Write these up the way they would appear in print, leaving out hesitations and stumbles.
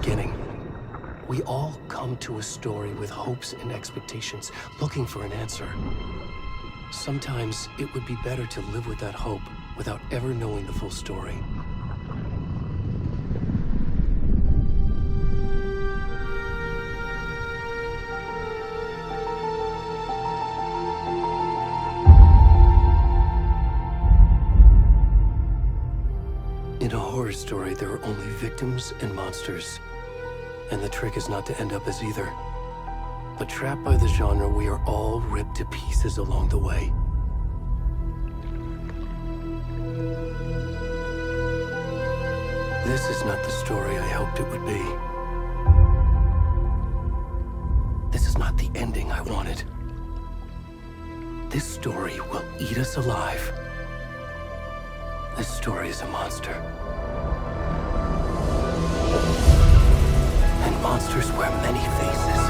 beginning. We all come to a story with hopes and expectations, looking for an answer. Sometimes it would be better to live with that hope without ever knowing the full story. In a horror story, there are only victims and monsters. And the trick is not to end up as either. But trapped by the genre, we are all ripped to pieces along the way. This is not the story I hoped it would be. This is not the ending I wanted. This story will eat us alive. This story is a monster. And monsters wear many faces.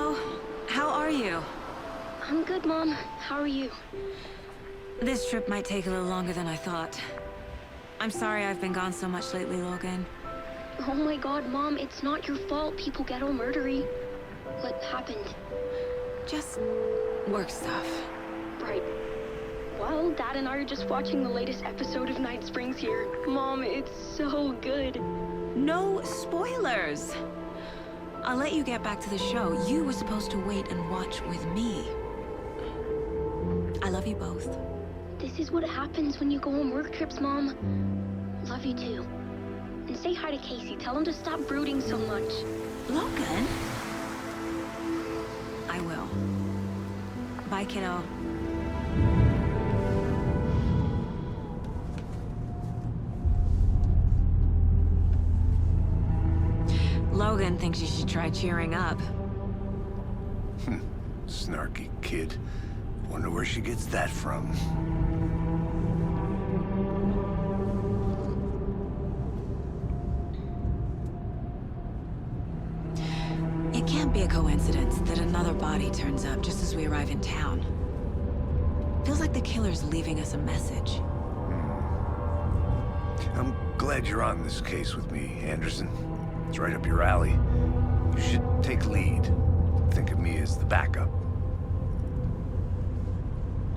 Hello. How are you? I'm good, Mom. How are you? This trip might take a little longer than I thought. I'm sorry I've been gone so much lately, Logan. Oh my god, Mom, it's not your fault people get all murdery. What happened? Just work stuff. Right. Well, Dad and I are just watching the latest episode of Night Springs here. Mom, it's so good. No spoilers! I'll let you get back to the show. You were supposed to wait and watch with me. I love you both. This is what happens when you go on work trips, Mom. Love you too. And say hi to Casey. Tell him to stop brooding so much. Logan? I will. Bye, kiddo. Logan thinks you should try cheering up. Snarky kid. Wonder where she gets that from. It can't be a coincidence that another body turns up just as we arrive in town. Feels like the killer's leaving us a message. I'm glad you're on this case with me, Anderson. It's right up your alley. You should take lead. Think of me as the backup.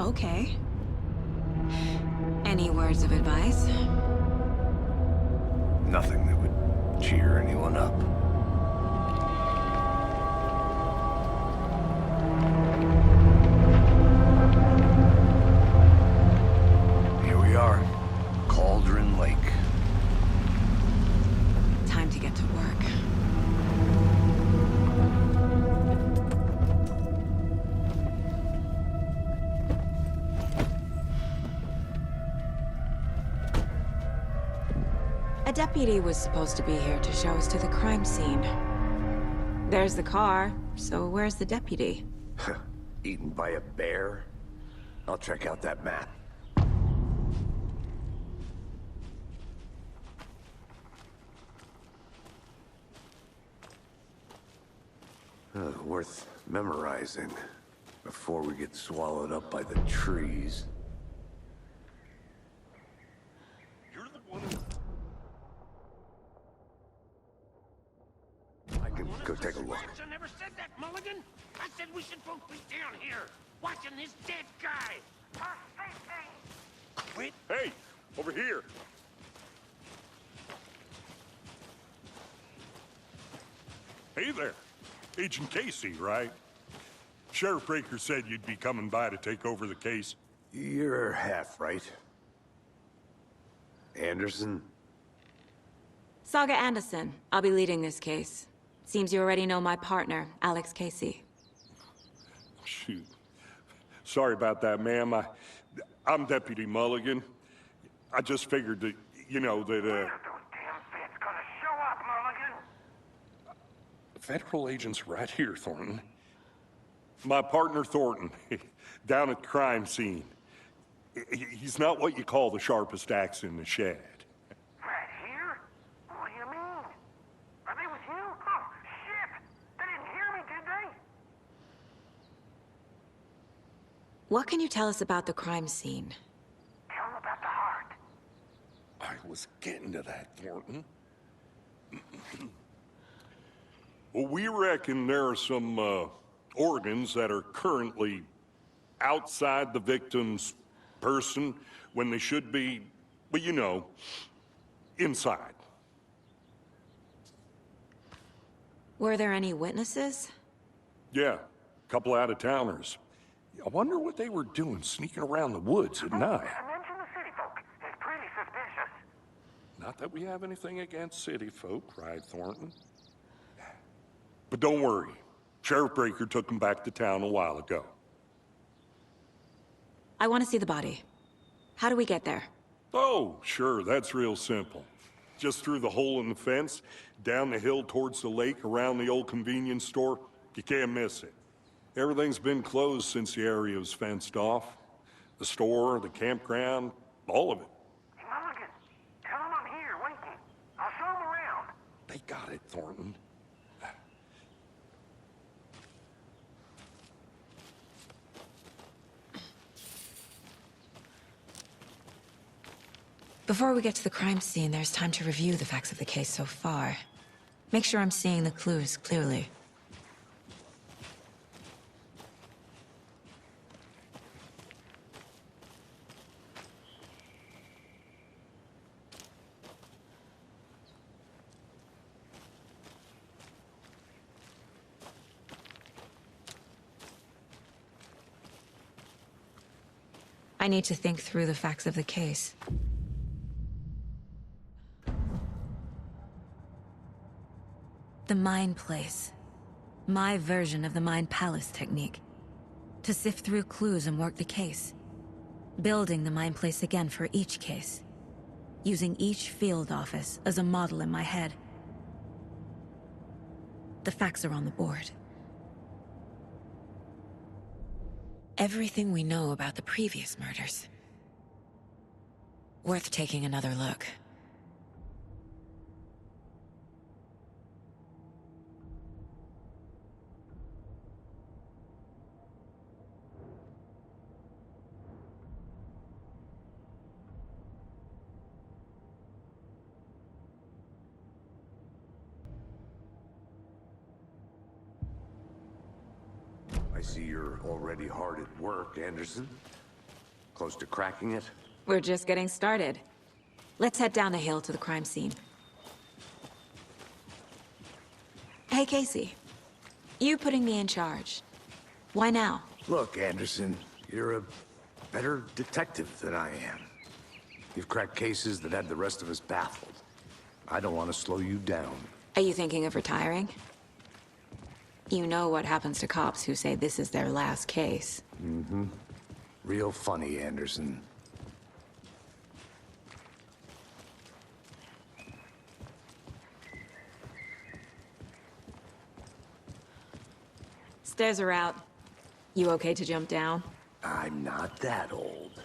Okay. Any words of advice? Nothing that would cheer anyone up. Here we are. Cauldron Lake. Time to get to work. A deputy was supposed to be here to show us to the crime scene. There's the car, so where's the deputy? Eaten by a bear? I'll check out that map. Worth memorizing before we get swallowed up by the trees. You're the one. I can go take a look. I never said that, Mulligan. I said we should both be down here, watching this dead guy. For safety. Quit. Hey, over here. Hey there. Agent Casey, right? Sheriff Breaker said you'd be coming by to take over the case. You're half right. Anderson? Saga Anderson. I'll be leading this case. Seems you already know my partner, Alex Casey. Shoot. Sorry about that, ma'am. I'm Deputy Mulligan. I just figured that, you know, that, Those damn feds gonna show up, Mulligan. Federal agent's right here, Thornton. My partner, Thornton, down at the crime scene. He's not what you call the sharpest axe in the shed. Right here? What do you mean? Are they with you? Oh, shit! They didn't hear me, did they? What can you tell us about the crime scene? Tell them about the heart. I was getting to that, Thornton. Well, we reckon there are some, organs that are currently outside the victim's person when they should be, well, you know, inside. Were there any witnesses? Yeah, a couple out-of-towners. I wonder what they were doing sneaking around the woods at night. I mentioned the city folk. It's pretty suspicious. Not that we have anything against city folk, right, Thornton? But don't worry. Sheriff Breaker took them back to town a while ago. I want to see the body. How do we get there? Oh, sure, that's real simple. Just through the hole in the fence, down the hill towards the lake, around the old convenience store. You can't miss it. Everything's been closed since the area was fenced off. The store, the campground, all of it. Hey, Mulligan, tell them I'm here, waiting. I'll show them around. They got it, Thornton. Before we get to the crime scene, there's time to review the facts of the case so far. Make sure I'm seeing the clues clearly. I need to think through the facts of the case. The Mind Place. My version of the Mind Palace technique. To sift through clues and work the case. Building the Mind Place again for each case. Using each field office as a model in my head. The facts are on the board. Everything we know about the previous murders. Worth taking another look. I see you're already hard at work, Anderson. Close to cracking it? We're just getting started. Let's head down the hill to the crime scene. Hey, Casey. You putting me in charge. Why now? Look, Anderson, you're a better detective than I am. You've cracked cases that had the rest of us baffled. I don't want to slow you down. Are you thinking of retiring? You know what happens to cops who say this is their last case. Mm-hmm. Real funny, Anderson. Stairs are out. You okay to jump down? I'm not that old.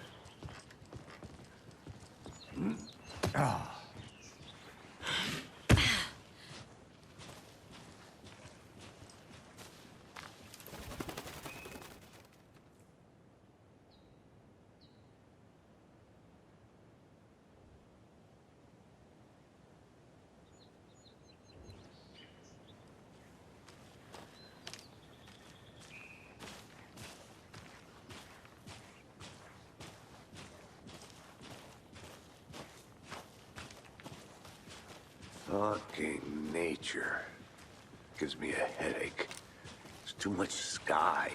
Fucking nature. Gives me a headache. There's too much sky.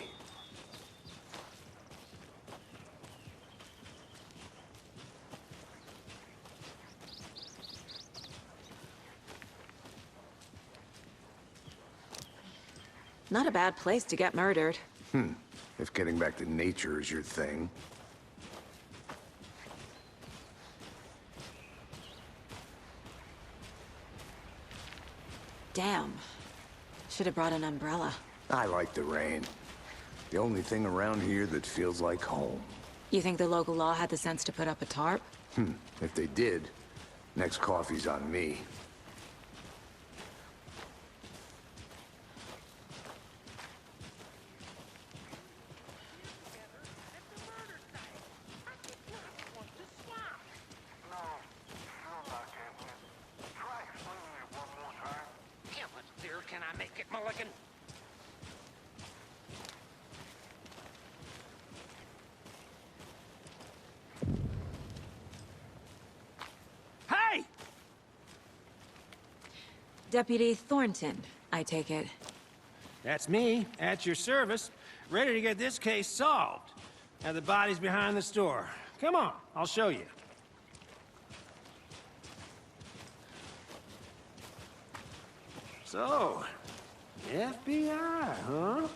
Not a bad place to get murdered. If getting back to nature is your thing. Damn. Should have brought an umbrella. I like the rain. The only thing around here that feels like home. You think the local law had the sense to put up a tarp? If they did, next coffee's on me. Can I make it, Mulligan? Hey! Deputy Thornton, I take it. That's me, at your service, ready to get this case solved. Now the body's behind the store. Come on, I'll show you. So, FBI, huh?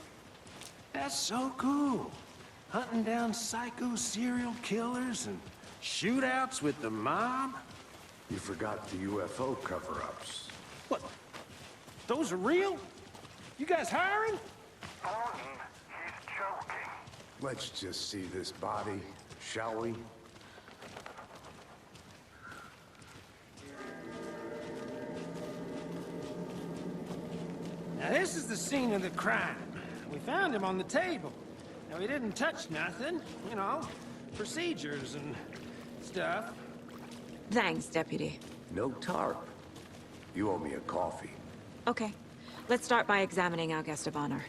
That's so cool. Hunting down psycho serial killers and shootouts with the mob. You forgot the UFO cover-ups. What? Those are real? You guys hiring? Thornton, he's joking. Let's just see this body, shall we? Now this is the scene of the crime. We found him on the table. Now he didn't touch nothing, you know, procedures and stuff. Thanks, Deputy. No tarp. You owe me a coffee. Okay. Let's start by examining our guest of honor.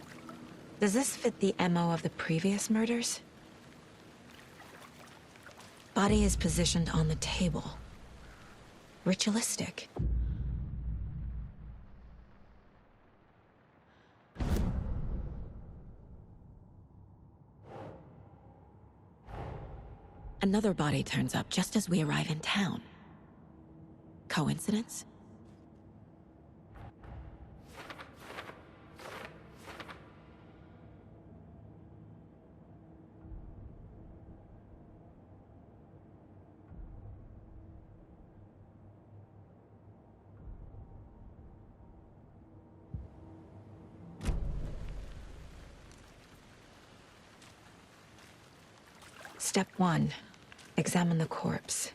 Does this fit the MO of the previous murders? Body is positioned on the table. Ritualistic. Another body turns up just as we arrive in town. Coincidence? Step 1. Examine the corpse.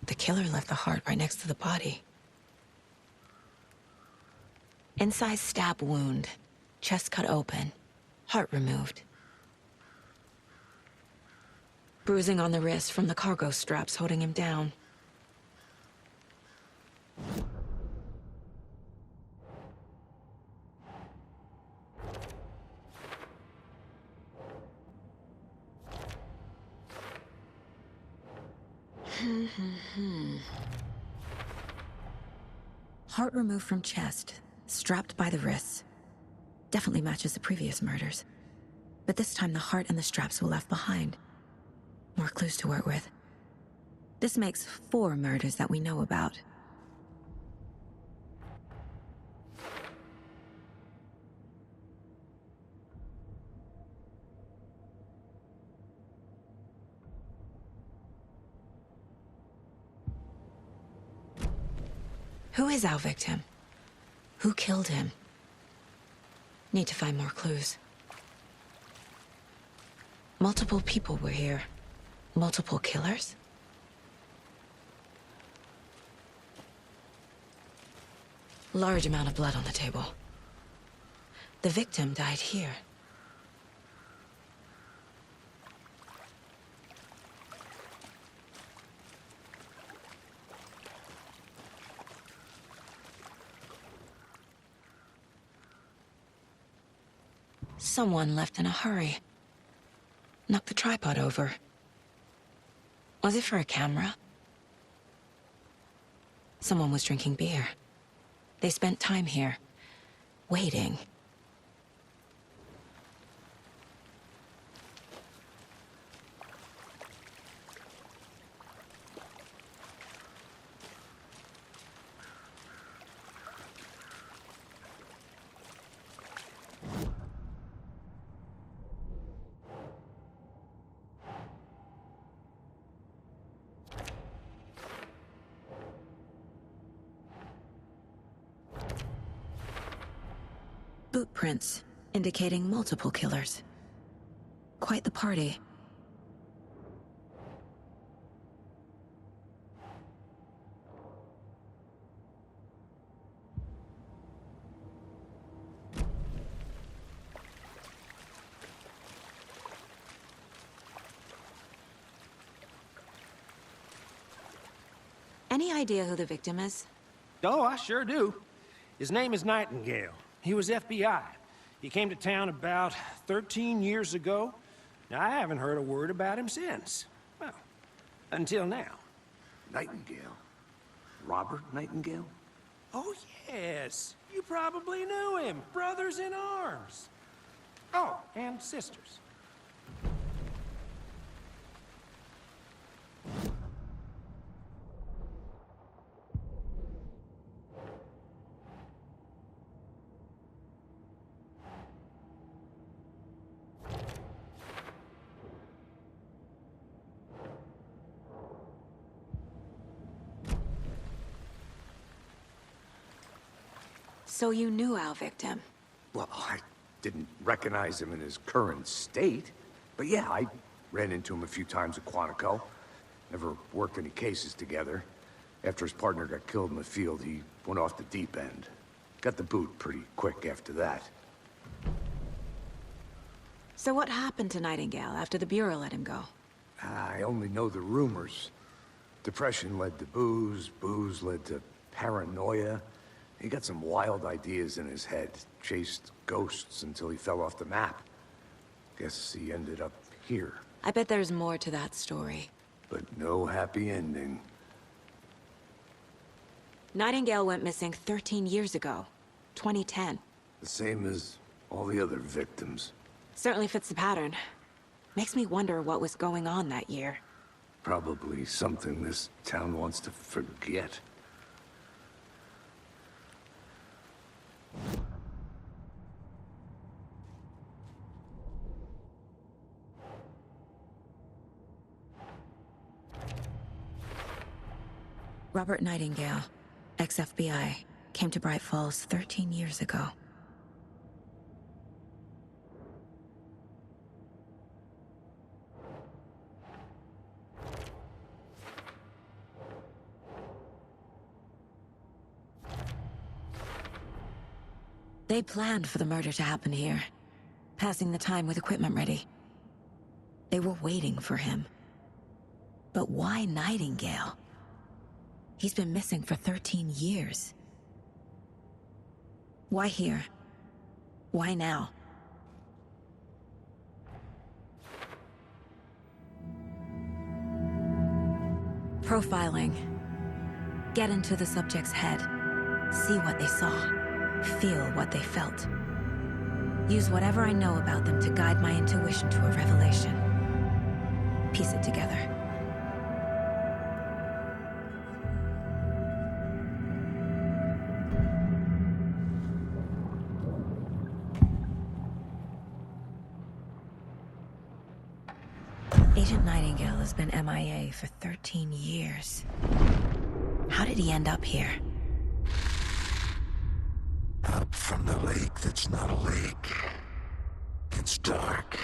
The killer left the heart right next to the body. Incised stab wound. Chest cut open. Heart removed. Bruising on the wrist from the cargo straps holding him down. Heart removed from chest, strapped by the wrists. Definitely matches the previous murders. But this time the heart and the straps were left behind. More clues to work with. This makes 4 murders that we know about. Who is our victim? Who killed him? Need to find more clues. Multiple people were here. Multiple killers? Large amount of blood on the table. The victim died here. Someone left in a hurry. Knocked the tripod over. Was it for a camera? Someone was drinking beer. They spent time here, waiting. Boot prints, indicating multiple killers. Quite the party. Any idea who the victim is? Oh, I sure do. His name is Nightingale. He was FBI. He came to town about 13 years ago. Now, I haven't heard a word about him since. Well, until now. Nightingale? Robert Nightingale? Oh, yes. You probably knew him. Brothers in arms. Oh, and sisters. So you knew our victim? Well, I didn't recognize him in his current state. But yeah, I ran into him a few times at Quantico. Never worked any cases together. After his partner got killed in the field, he went off the deep end. Got the boot pretty quick after that. So what happened to Nightingale after the Bureau let him go? I only know the rumors. Depression led to booze, booze led to paranoia. He got some wild ideas in his head, chased ghosts until he fell off the map. Guess he ended up here. I bet there's more to that story. But no happy ending. Nightingale went missing 13 years ago. 2010. The same as all the other victims. Certainly fits the pattern. Makes me wonder what was going on that year. Probably something this town wants to forget. Robert Nightingale, ex-FBI, came to Bright Falls 13 years ago. They planned for the murder to happen here, passing the time with equipment ready. They were waiting for him. But why Nightingale? He's been missing for 13 years. Why here? Why now? Profiling. Get into the subject's head. See what they saw. Feel what they felt. Use whatever I know about them to guide my intuition to a revelation. Piece it together. Agent Nightingale has been MIA for 13 years. How did he end up here? Up from the lake that's not a lake. It's dark.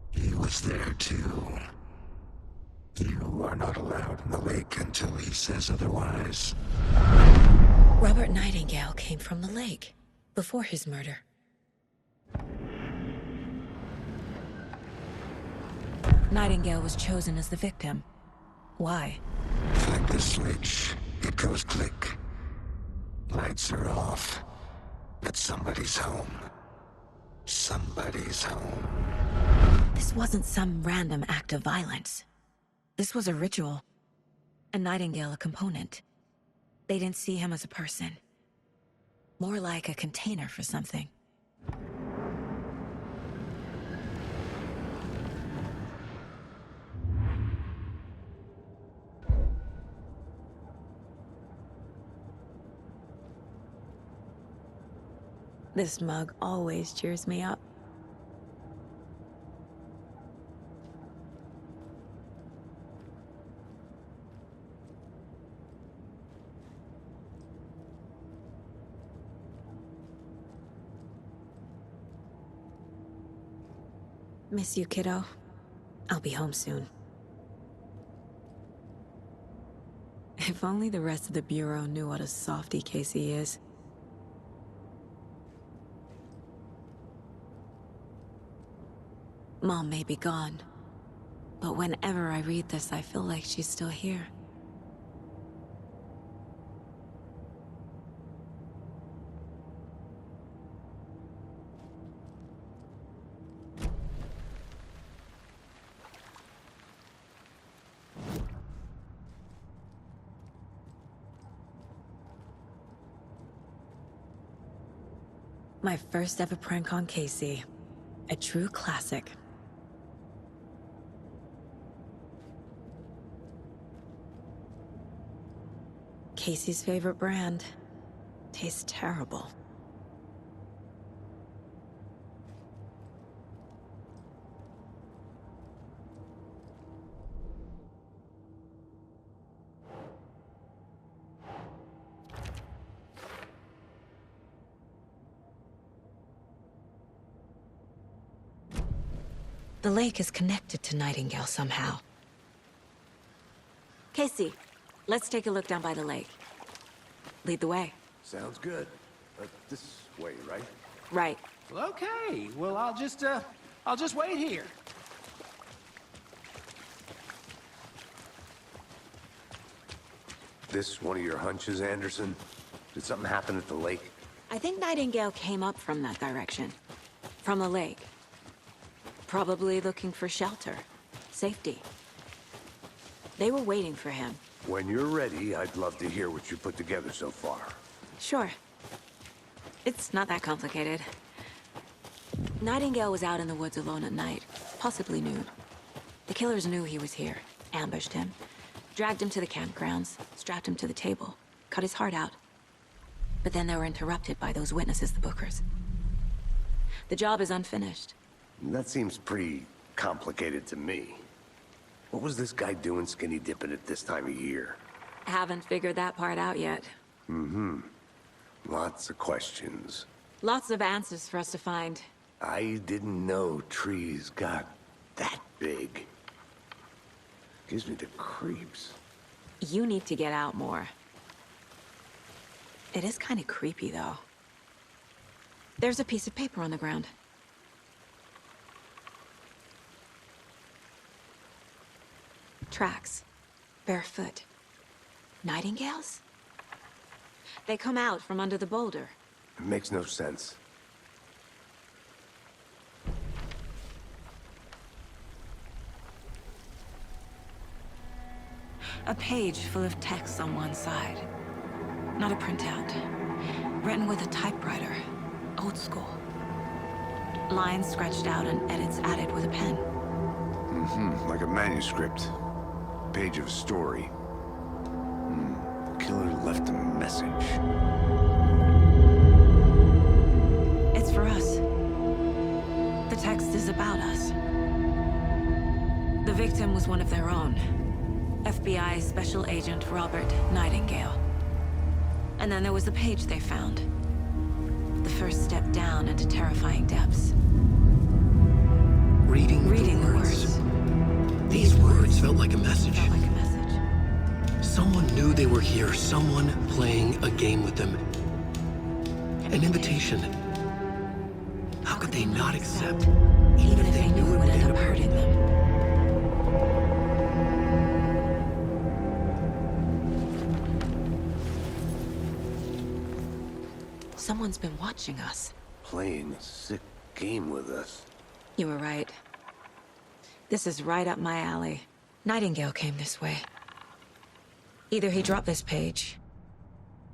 He was there too. You are not allowed in the lake until he says otherwise. Robert Nightingale came from the lake, before his murder. Nightingale was chosen as the victim. Why? Flick the switch, it goes click. Lights are off, but somebody's home. Somebody's home. This wasn't some random act of violence. This was a ritual. A Nightingale a component. They didn't see him as a person. More like a container for something. This mug always cheers me up. Miss you, kiddo. I'll be home soon. If only the rest of the Bureau knew what a softy Casey is. Mom may be gone, but whenever I read this, I feel like she's still here. My first ever prank on Casey. A true classic. Casey's favorite brand. Tastes terrible. The lake is connected to Nightingale somehow. Casey, let's take a look down by the lake. Lead the way. Sounds good. This way, right? Right. Well, okay. Well, I'll just wait here. This one of your hunches, Anderson? Did something happen at the lake? I think Nightingale came up from that direction. From the lake. Probably looking for shelter. Safety. They were waiting for him. When you're ready, I'd love to hear what you put together so far. Sure. It's not that complicated. Nightingale was out in the woods alone at night, possibly nude. The killers knew he was here, ambushed him, dragged him to the campgrounds, strapped him to the table, cut his heart out. But then they were interrupted by those witnesses, the Bookers. The job is unfinished. That seems pretty complicated to me. What was this guy doing skinny dipping at this time of year? Haven't figured that part out yet. Mm-hmm. Lots of questions. Lots of answers for us to find. I didn't know trees got that big. Gives me the creeps. You need to get out more. It is kind of creepy, though. There's a piece of paper on the ground. Tracks. Barefoot. Nightingales? They come out from under the boulder. It makes no sense. A page full of text on one side. Not a printout. Written with a typewriter. Old school. Lines scratched out and edits added with a pen. Mm-hmm. Like a manuscript. Page of a story. Killer left a message. It's for us. The text is about us. The victim was one of their own. FBI Special Agent Robert Nightingale. And then there was the page they found. The first step down into terrifying depths. Reading the words. These words felt like a message. Felt like a message. Someone knew they were here, someone playing a game with them. An invitation. How could they not accept, Even if they knew it would end up hurting them. Someone's been watching us. Playing a sick game with us. You were right. This is right up my alley. Nightingale came this way. Either he dropped this page,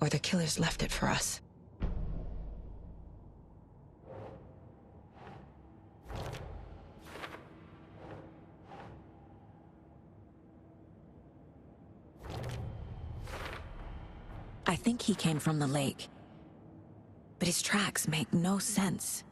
or the killers left it for us. I think he came from the lake. But his tracks make no sense.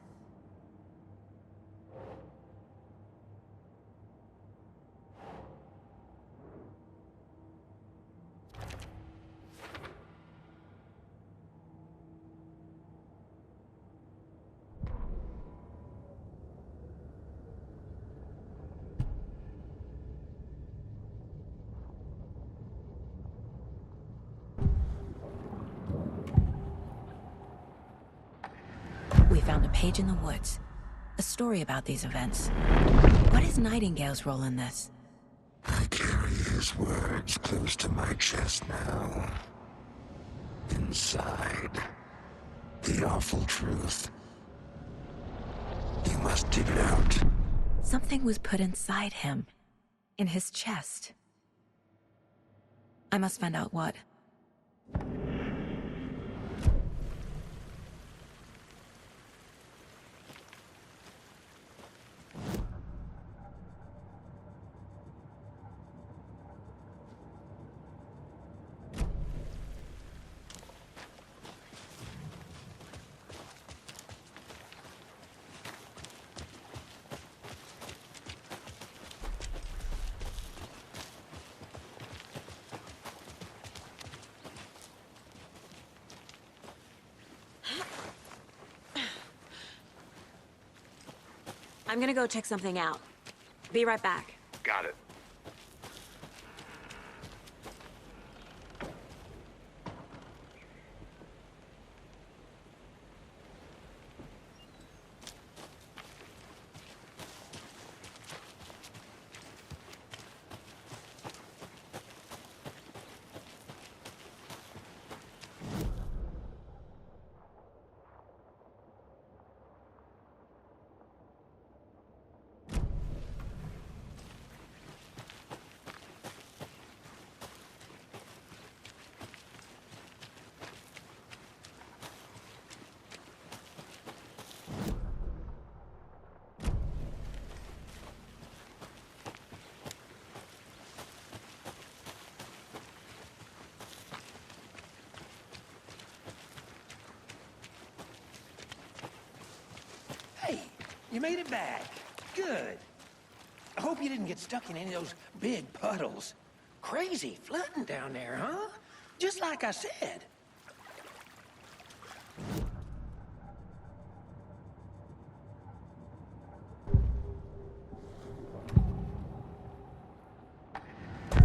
We found a page in the woods. A story about these events. What is Nightingale's role in this? I carry his words close to my chest now. Inside, the awful truth. You must dig it out. Something was put inside him. In his chest. I must find out what. I'm gonna go check something out. Be right back. Got it. You made it back. Good. I hope you didn't get stuck in any of those big puddles. Crazy flooding down there, huh? Just like I said.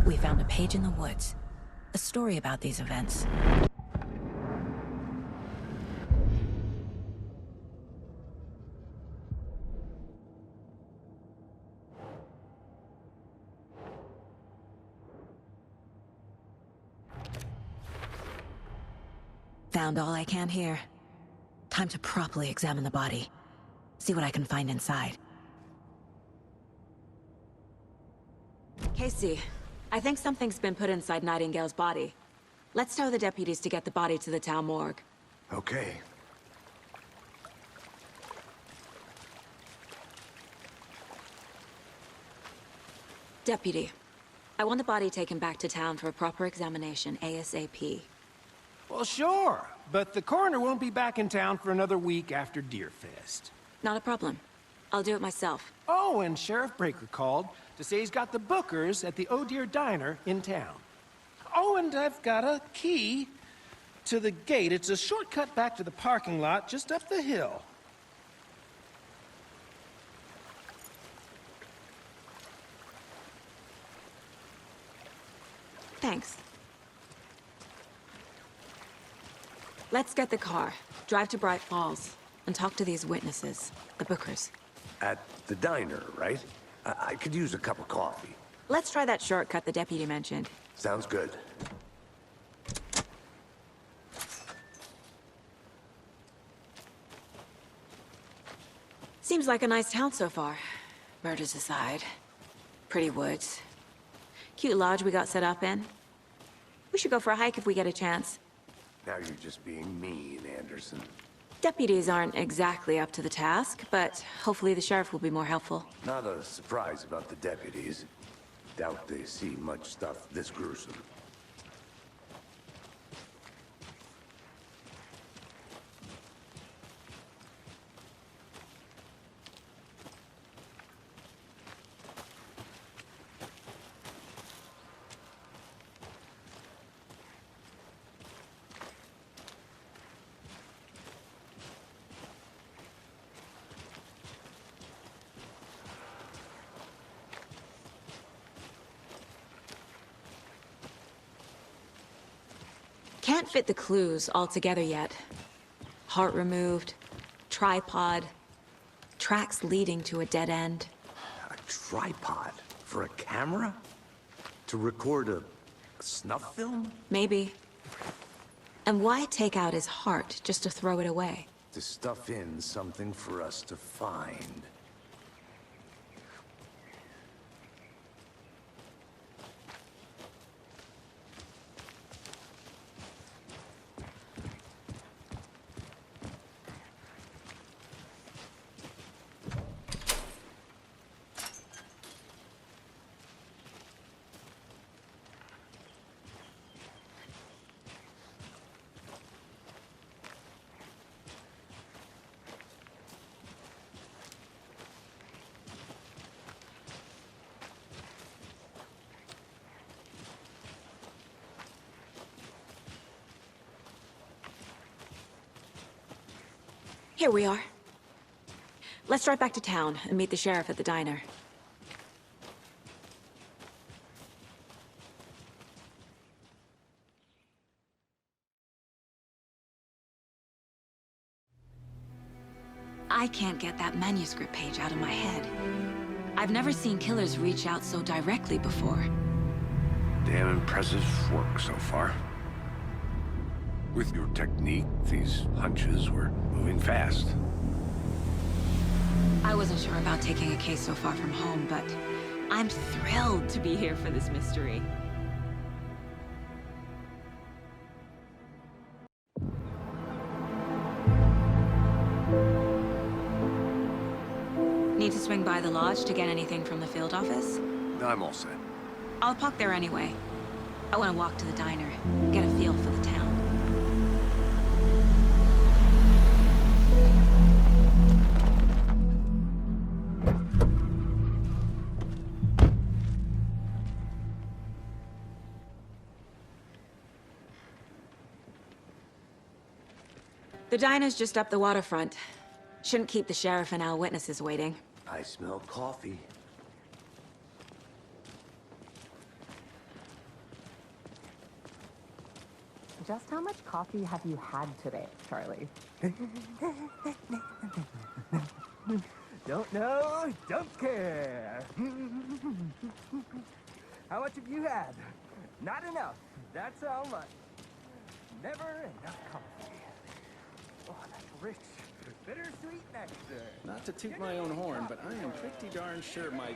We found a page in the woods. A story about these events. Found all I can here. Time to properly examine the body. See what I can find inside. Casey, I think something's been put inside Nightingale's body. Let's tell the deputies to get the body to the town morgue. Okay. Deputy, I want the body taken back to town for a proper examination ASAP. Well, sure, but the coroner won't be back in town for another week after Deerfest. Not a problem. I'll do it myself. Oh, and Sheriff Breaker called to say he's got the bookers at the Oh Dear Diner in town. Oh, and I've got a key to the gate. It's a shortcut back to the parking lot just up the hill. Thanks. Let's get the car, drive to Bright Falls, and talk to these witnesses, the bookers. At the diner, right? I could use a cup of coffee. Let's try that shortcut the deputy mentioned. Sounds good. Seems like a nice town so far. Murders aside. Pretty woods. Cute lodge we got set up in. We should go for a hike if we get a chance. Now you're just being mean, Anderson. Deputies aren't exactly up to the task, but hopefully the sheriff will be more helpful. Not a surprise about the deputies. Doubt they see much stuff this gruesome. Can't fit the clues all together yet. Heart removed, tripod, tracks leading to a dead end. A tripod? For a camera? To record a snuff film? Maybe. And why take out his heart just to throw it away? To stuff in something for us to find. Here we are. Let's drive back to town and meet the sheriff at the diner. I can't get that manuscript page out of my head. I've never seen killers reach out so directly before. Damn impressive work so far. With your technique, these hunches were moving fast. I wasn't sure about taking a case so far from home, but I'm thrilled to be here for this mystery. Need to swing by the lodge to get anything from the field office? I'm all set. I'll park there anyway. I want to walk to the diner, get a feel for the town. The diner's just up the waterfront. Shouldn't keep the sheriff and our witnesses waiting. I smell coffee. Just how much coffee have you had today, Charlie? Don't know, don't care. How much have you had? Not enough. That's how much. Never enough coffee. Oh, that's rich, bittersweet nectar. Not to toot my own horn, but I am pretty darn sure my,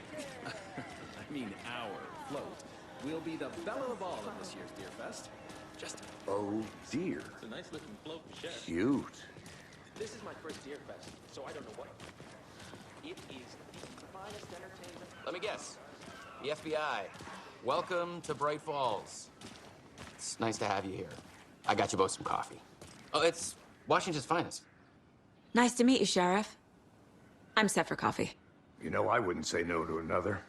I mean our float will be the belle of all of this year's Beer Fest. Just Oh dear. It's a nice looking float, Chef. Cute. This is my first Deer Fest, so I don't know what. It is the finest entertainment. Let me guess. The FBI. Welcome to Bright Falls. It's nice to have you here. I got you both some coffee. Oh, it's Washington's finest. Nice to meet you, Sheriff. I'm set for coffee. You know, I wouldn't say no to another.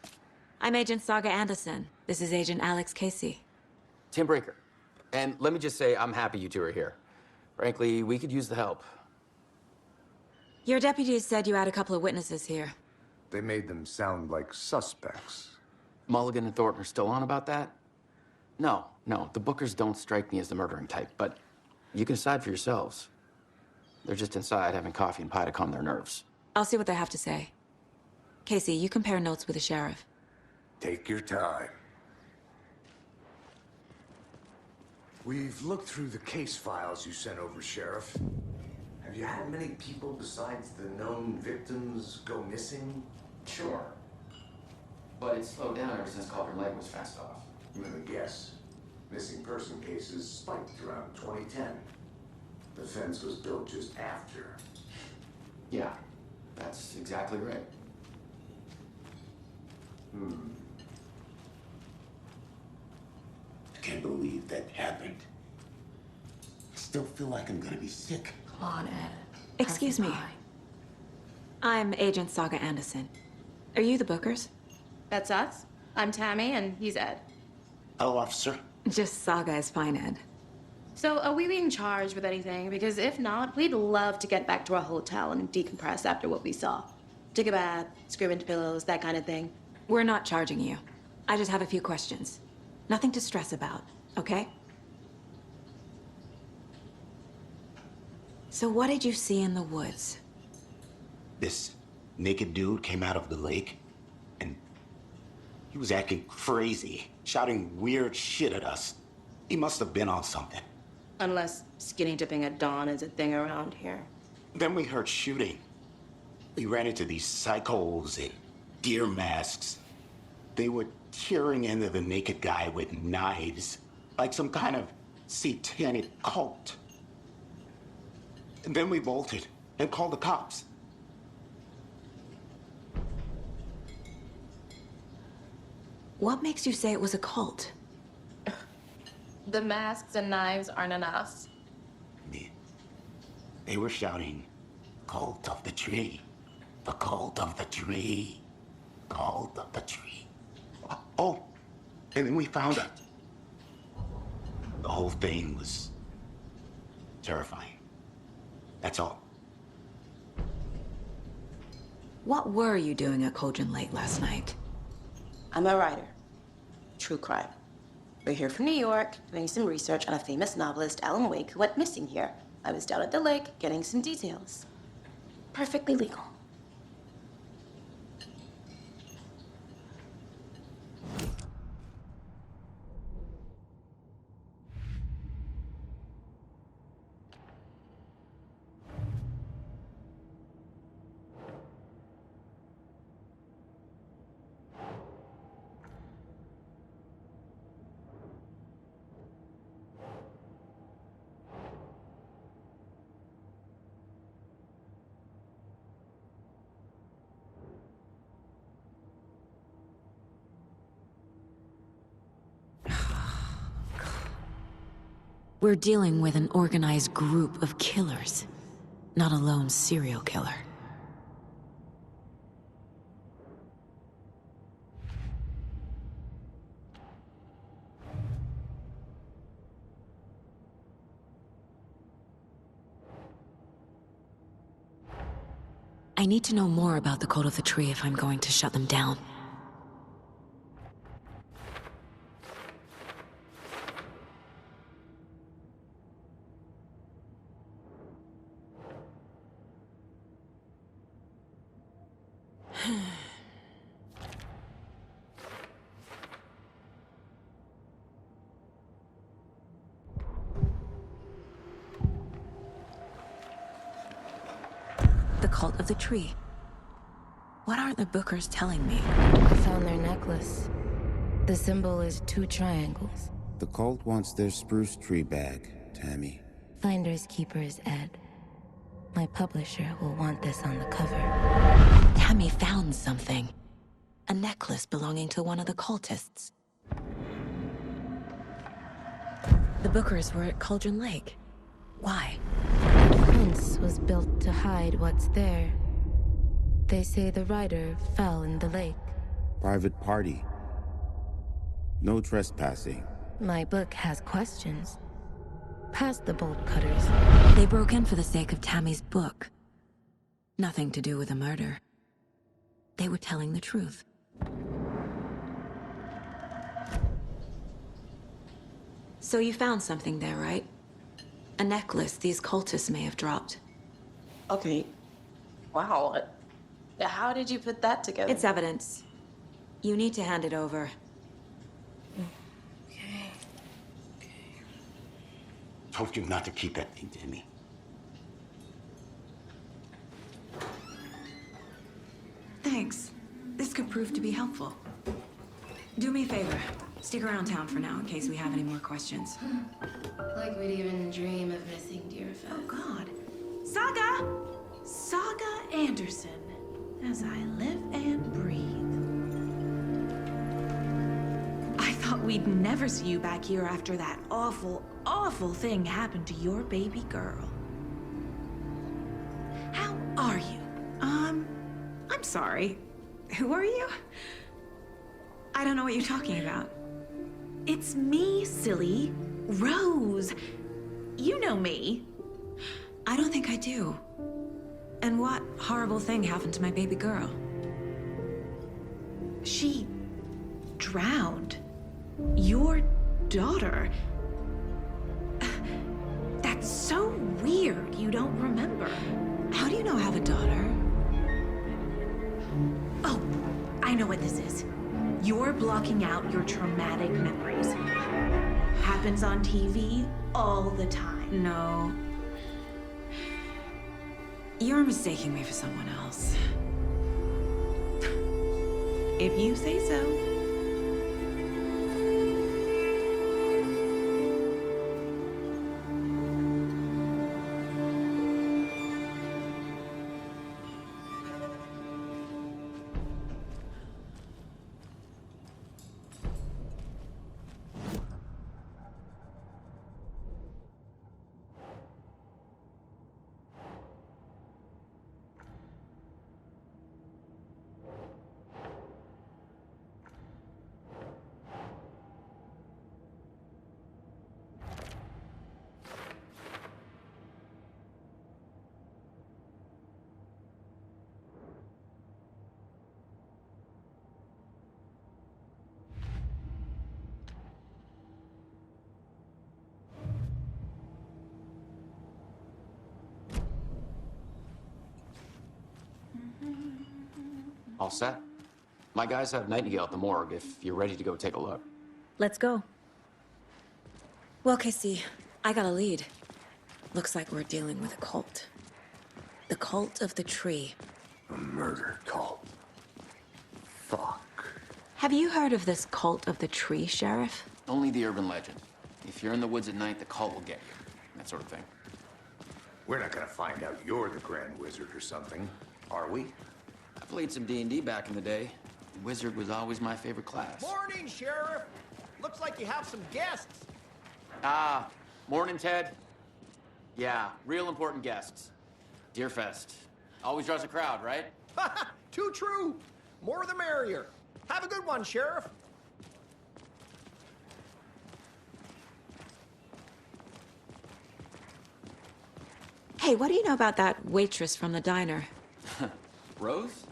I'm Agent Saga Anderson. This is Agent Alex Casey. Tim Breaker. And let me just say, I'm happy you two are here. Frankly, we could use the help. Your deputies said you had a couple of witnesses here. They made them sound like suspects. Mulligan and Thornton are still on about that? No, the Bookers don't strike me as the murdering type, but you can decide for yourselves. They're just inside having coffee and pie to calm their nerves. I'll see what they have to say. Casey, you compare notes with the sheriff. Take your time. We've looked through the case files you sent over, Sheriff. Have you had many people besides the known victims go missing? Sure. But it's slowed down ever since Calder Lake was fenced off. I'm gonna guess. Missing person cases spiked around 2010. The fence was built just after. Yeah, that's exactly right. I can't believe that happened. I still feel like I'm gonna be sick. Come on, Ed. Excuse me. I'm Agent Saga Anderson. Are you the Bookers? That's us. I'm Tammy, and he's Ed. Hello, officer. Just Saga is fine, Ed. So, are we being charged with anything? Because if not, we'd love to get back to our hotel and decompress after what we saw. Take a bath, scream into pillows, that kind of thing. We're not charging you. I just have a few questions. Nothing to stress about, okay? So what did you see in the woods? This naked dude came out of the lake, and he was acting crazy, shouting weird shit at us. He must have been on something. Unless skinny dipping at dawn is a thing around here. Then we heard shooting. We ran into these psychos in deer masks. They were tearing into the naked guy with knives, like some kind of satanic cult. And then we bolted and called the cops. What makes you say it was a cult? The masks and knives aren't enough. They were shouting, "Cult of the tree, the cult of the tree, cult of the tree." Oh, and then we found it. The whole thing was terrifying. That's all. What were you doing at Cauldron Lake last night? I'm a writer. True crime. We're here from New York, doing some research on a famous novelist, Alan Wake, who went missing here. I was down at the lake, getting some details. Perfectly legal. We're dealing with an organized group of killers, not a lone serial killer. I need to know more about the Cult of the Tree if I'm going to shut them down. The Cult of the Tree. What aren't the Bookers telling me? I found their necklace. The symbol is 2 triangles. The cult wants their spruce tree back, Tammy. Finders keepers, Ed. My publisher will want this on the cover. Tammy found something. A necklace belonging to one of the cultists. The Bookers were at Cauldron Lake. Why? The fence was built to hide what's there. They say the rider fell in the lake. Private party. No trespassing. My book has questions. Past the bolt cutters. They broke in for the sake of Tammy's book. Nothing to do with a murder. They were telling the truth. So you found something there, right? A necklace these cultists may have dropped. Okay. Wow. How did you put that together? It's evidence. You need to hand it over. Told you not to keep that thing, Timmy. Thanks. This could prove to be helpful. Do me a favor. Stick around town for now in case we have any more questions. Like we'd even dream of missing Deerfest. Oh, God. Saga Anderson. As I live and breathe. I thought we'd never see you back here after that awful, awful thing happened to your baby girl. How are you? I'm sorry. Who are you? I don't know what you're talking about. It's me, silly. Rose. You know me. I don't think I do. And what horrible thing happened to my baby girl? She drowned. Your daughter. That's so weird you don't remember. How do you know I have a daughter? Oh, I know what this is. You're blocking out your traumatic memories. Happens on TV all the time. No. You're mistaking me for someone else. If you say so. All set? My guys have Nightingale at the morgue if you're ready to go take a look. Let's go. Well, Casey, I got a lead. Looks like we're dealing with a cult. The Cult of the Tree. A murder cult. Fuck. Have you heard of this Cult of the Tree, Sheriff? Only the urban legend. If you're in the woods at night, the cult will get you. That sort of thing. We're not gonna find out you're the Grand Wizard or something, are we? I played some D&D back in the day. Wizard was always my favorite class. Morning, Sheriff. Looks like you have some guests. Ah, morning, Ted. Yeah, real important guests. Deerfest. Always draws a crowd, right? Too true. More the merrier. Have a good one, Sheriff. Hey, what do you know about that waitress from the diner? Rose?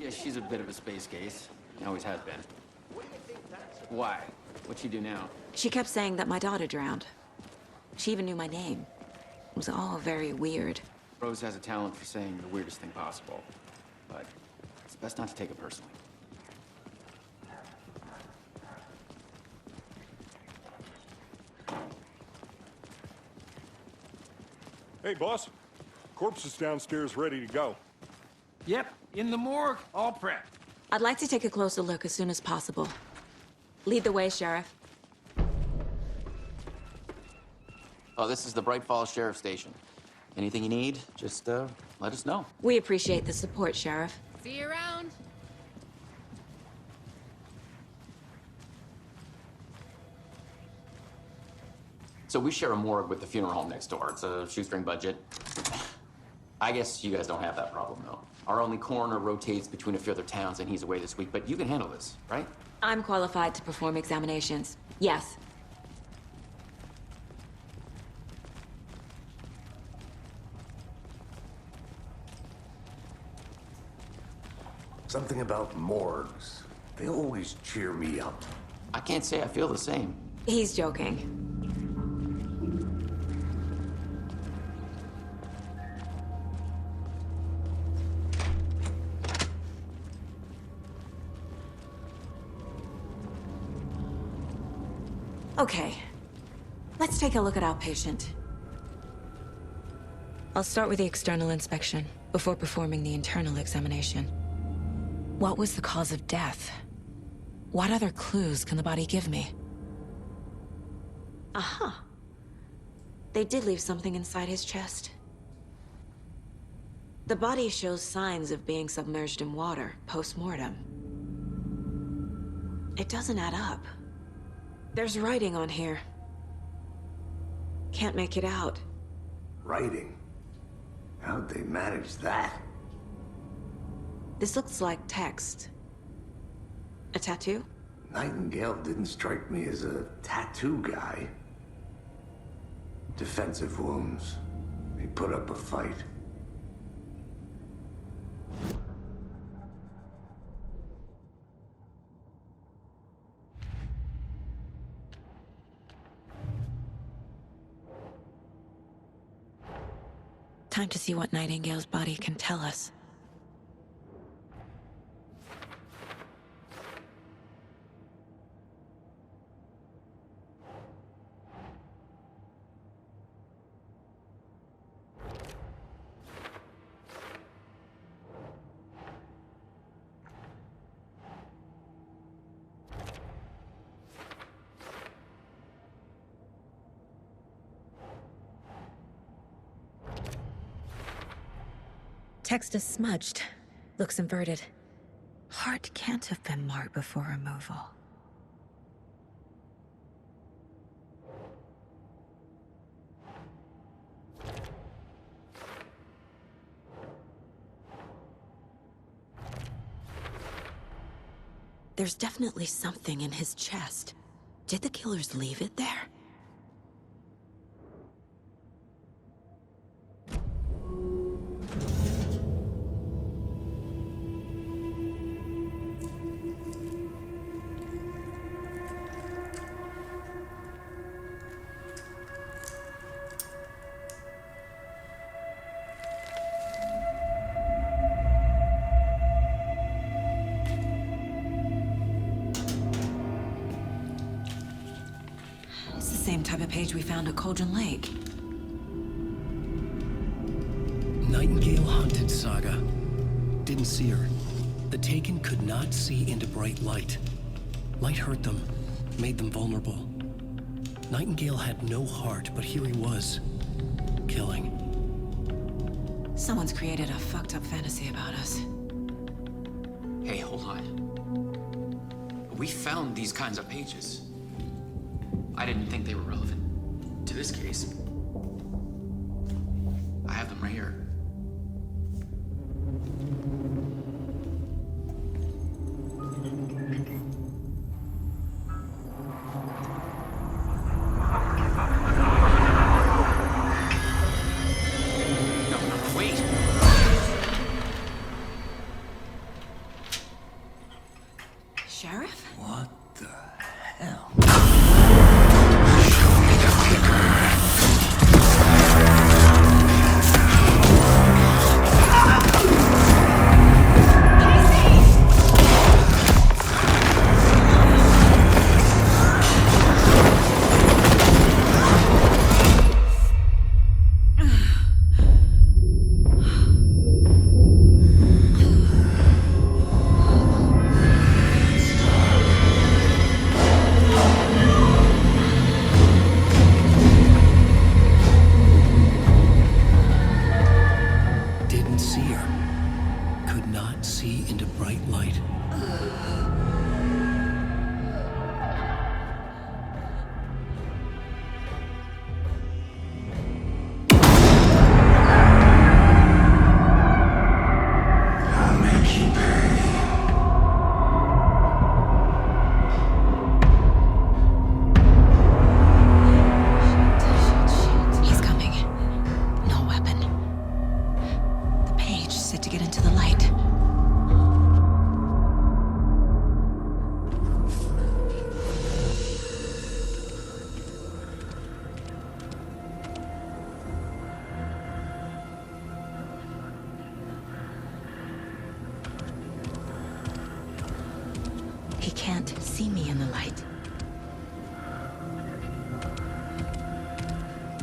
Yeah, she's a bit of a space case. Always has been. Why? What'd she do now? She kept saying that my daughter drowned. She even knew my name. It was all very weird. Rose has a talent for saying the weirdest thing possible. But it's best not to take it personally. Hey, boss. Corpse is downstairs ready to go. Yep, in the morgue, all prepped. I'd like to take a closer look as soon as possible. Lead the way, Sheriff. Oh, this is the Bright Falls Sheriff Station. Anything you need, just let us know. We appreciate the support, Sheriff. See you around. So we share a morgue with the funeral home next door. It's a shoestring budget. I guess you guys don't have that problem, though. Our only coroner rotates between a few other towns, and he's away this week, but you can handle this, right? I'm qualified to perform examinations. Yes. Something about morgues. They always cheer me up. I can't say I feel the same. He's joking. Okay, let's take a look at our patient. I'll start with the external inspection before performing the internal examination. What was the cause of death? What other clues can the body give me? Aha. They did leave something inside his chest. The body shows signs of being submerged in water post-mortem. It doesn't add up. There's writing on here. Can't make it out. Writing? How'd they manage that? This looks like text. A tattoo? Nightingale didn't strike me as a tattoo guy. Defensive wounds. He put up a fight. Time to see what Nightingale's body can tell us. Text is smudged. Looks inverted. Heart can't have been marked before removal. There's definitely something in his chest. Did the killers leave it there? It's the same type of page we found at Cauldron Lake. Nightingale hunted Saga. Didn't see her. The Taken could not see into bright light. Light hurt them, made them vulnerable. Nightingale had no heart, but here he was, killing. Someone's created a fucked up fantasy about us. Hey, hold on. We found these kinds of pages. I didn't think they were relevant to this case. I have them right here.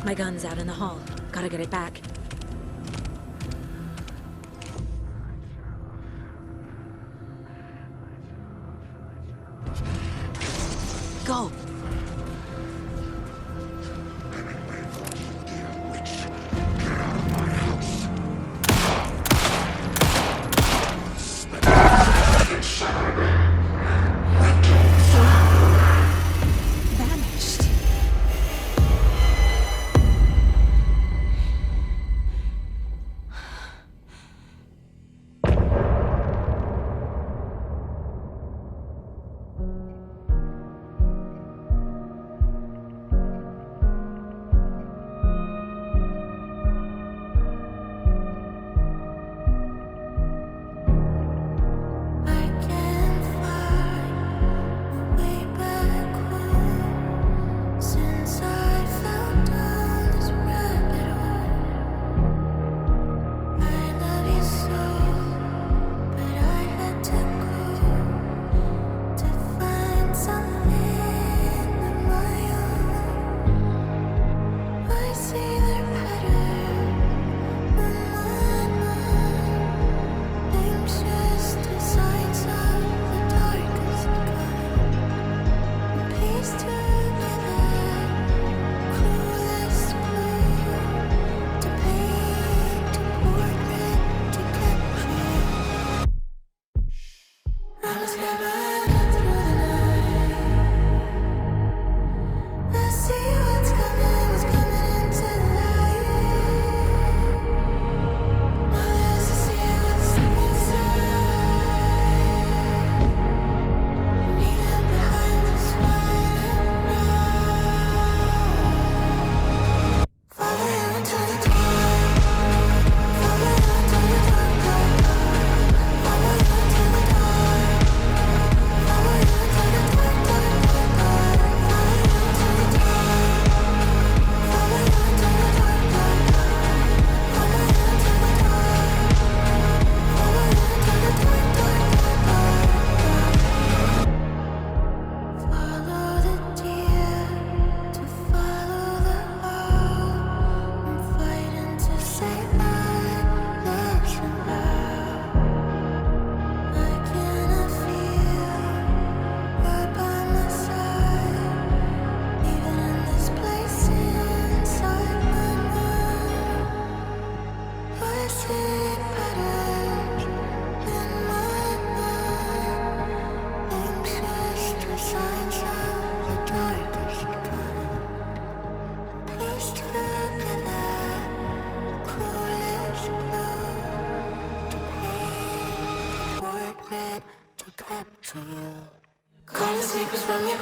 My gun's out in the hall. Gotta get it back. Go! Vanished. Since I fell down this rabbit hole, I love you so, but I had to go to find something of my own. I see their pattern in my mind, anxious designs of the darkest kind, piece together. Clueless clue to paint a portrait to capture. I'm scared through the night. I see what's coming into the light. My eyes to see what's inside. Even behind the smile. Follow you into the dark. Follow you into the dark, dark, dark. Follow you into the dark. Follow you into the dark, dark, dark, dark. Follow you into the dark. Follow you into the dark, dark, dark. Follow you into the dark. Follow you into the dark, dark, dark, dark. Follow the deer to follow the hawk. I'm fighting to save my love's allowed. I cannot feel right by my side, even in this place inside my mind. I see patterns in my mind, anxious designs of the darkest kind. Piece together, clueless clue to paint a portrait to capture you. Calling secrets from your